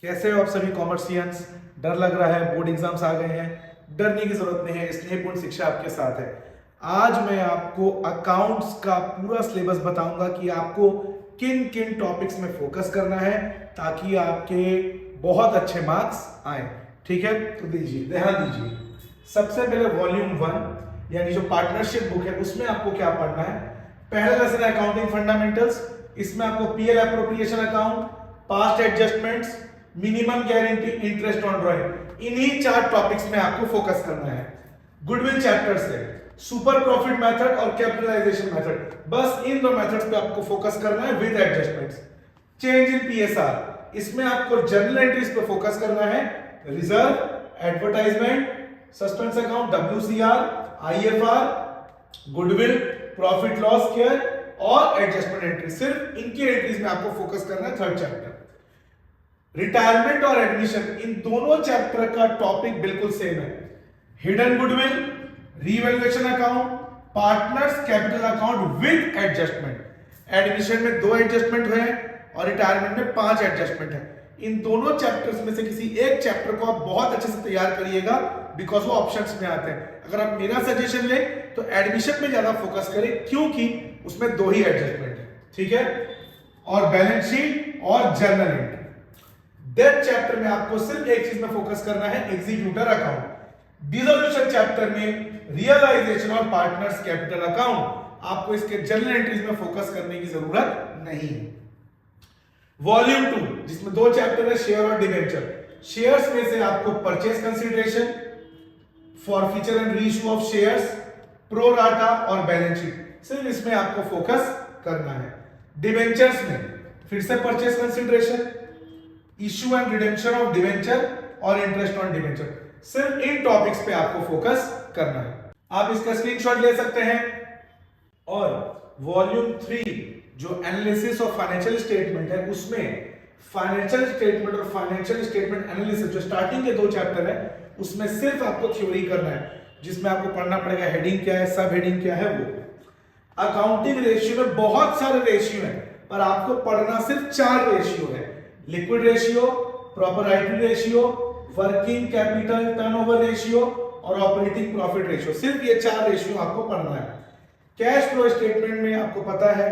कैसे हो आप सभी कॉमर्शियंस? डर लग रहा है, बोर्ड एग्जाम्स आ गए हैं। डरने की जरूरत नहीं है, स्नेहपूर्ण शिक्षा आपके साथ है। आज मैं आपको अकाउंट्स का पूरा सिलेबस बताऊंगा कि आपको किन किन टॉपिक्स में फोकस करना है ताकि आपके बहुत अच्छे मार्क्स आए। ठीक है, तो दीजिए, ध्यान दीजिए। सबसे पहले वॉल्यूम 1 यानी जो पार्टनरशिप बुक है उसमें आपको क्या पढ़ना है। पहला लेसन है अकाउंटिंग फंडामेंटल्स। इसमें आपको PL appropriation account, past adjustments, minimum guarantee, interest on drawing, इन्हीं 4 टॉपिक्स में आपको फोकस करना है। गुडविल चैप्टर से सुपर प्रॉफिट मेथड और कैपिटलाइजेशन मेथड, बस इन 2 मेथड्स पे आपको फोकस करना है with adjustments. Change in PSR, इसमें आपको जर्नल एंट्रीज पे फोकस करना है। Reserve, advertisement, suspense account, WCR, IFR, goodwill, profit loss care और एडजस्टमेंट एंट्री, सिर्फ इनकी एंट्रीज में आपको फोकस करना है। थर्ड चैप्टर रिटायरमेंट और एडमिशन, इन दोनों चैप्टर का टॉपिक बिल्कुल सेम है। Hidden goodwill, revaluation account, partners capital account with adjustment. Admission में 2 एडजस्टमेंट हुए और रिटायरमेंट में 5 एडजस्टमेंट है। इन दोनों चैप्टर्स में से किसी एक चैप्टर को आप बहुत अच्छे से तैयार करिएगा बिकॉज वो ऑप्शंस में आते हैं। अगर आप मेरा सजेशन ले तो एडमिशन में ज्यादा फोकस करें क्योंकि उसमें 2 ही एडजस्टमेंट है। ठीक है, और बैलेंस शीट और जर्नल एंट्री। डेथ चैप्टर में आपको सिर्फ एक चीज में फोकस करना है, एग्जीक्यूटर अकाउंट। डिसोल्यूशन चैप्टर में रियलाइजेशन और पार्टनर्स कैपिटल अकाउंट, आपको इसके जर्नल एंट्रीज में फोकस करने की जरूरत नहीं है। वॉल्यूम 2 जिसमें 2 चैप्टर है, शेयर और डिवेंचर। शेयर्स में से आपको purchase consideration, forfeiture and reissue of shares, pro rata और बैलेंस शीट, सिर्फ इसमें आपको फोकस करना है। डिवेंचर्स में फिर से purchase consideration, issue and redemption of debenture और इंटरेस्ट ऑन डिवेंचर, सिर्फ इन टॉपिक्स पे आपको फोकस करना है। आप इसका स्क्रीनशॉट ले सकते हैं। और वॉल्यूम 3 जो एनालिसिस ऑफ फाइनेंशियल स्टेटमेंट है उसमें फाइनेंशियल स्टेटमेंट और फाइनेंशियल स्टेटमेंट एनालिसिस जो स्टार्टिंग के 2 चैप्टर है उसमें सिर्फ आपको थ्योरी करना है, जिसमें आपको पढ़ना पड़ेगा हेडिंग क्या है, सब हेडिंग क्या है। वो अकाउंटिंग रेशियो में बहुत सारे रेशियो हैं पर आपको पढ़ना सिर्फ 4 रेशियो है। Liquid ratio, proprietary ratio, working capital turnover ratio और ऑपरेटिंग प्रॉफिट रेशियो, सिर्फ ये 4 रेशियो आपको पढ़ना है। कैश फ्लो स्टेटमेंट में आपको पता है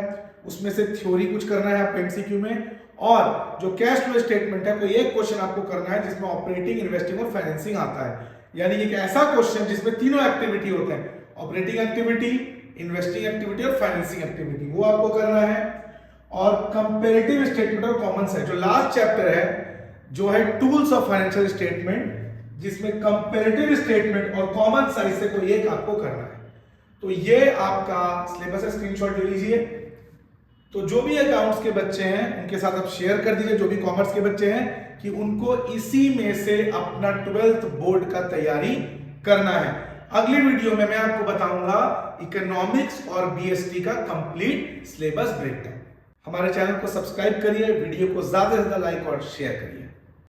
उसमें से थ्योरी कुछ करना है आपको एमसीक्यू में, और जो कैश फ्लो स्टेटमेंट है कोई एक क्वेश्चन आपको करना है जिसमें ऑपरेटिंग, इन्वेस्टिंग और फाइनेंसिंग आता है। यानी एक ऐसा क्वेश्चन जिसमें तीनों एक्टिविटी होते हैं, ऑपरेटिंग एक्टिविटी, इन्वेस्टिंग एक्टिविटी और फाइनेंसिंग एक्टिविटी, वो आपको करना है। और कंपैरेटिव स्टेटमेंट और कॉमन साइज जो लास्ट चैप्टर है जो है टूल्स ऑफ फाइनेंशियल स्टेटमेंट, जिसमें कंपैरेटिव स्टेटमेंट और कॉमन साइज से कोई एक आपको करना है। तो ये आपका सिलेबस है, स्क्रीनशॉट ले लीजिए। तो जो भी अकाउंट्स के बच्चे हैं उनके साथ आप शेयर कर दीजिए, जो भी कॉमर्स के बच्चे हैं, कि उनको इसी में से अपना 12th बोर्ड का तैयारी करना है। अगली वीडियो में मैं आपको बताऊंगा इकोनॉमिक्स और बीएसटी का कंप्लीट सिलेबस ब्रेकडाउन। हमारे चैनल को सब्सक्राइब करिए, वीडियो को ज्यादा से ज्यादा लाइक और शेयर करिए।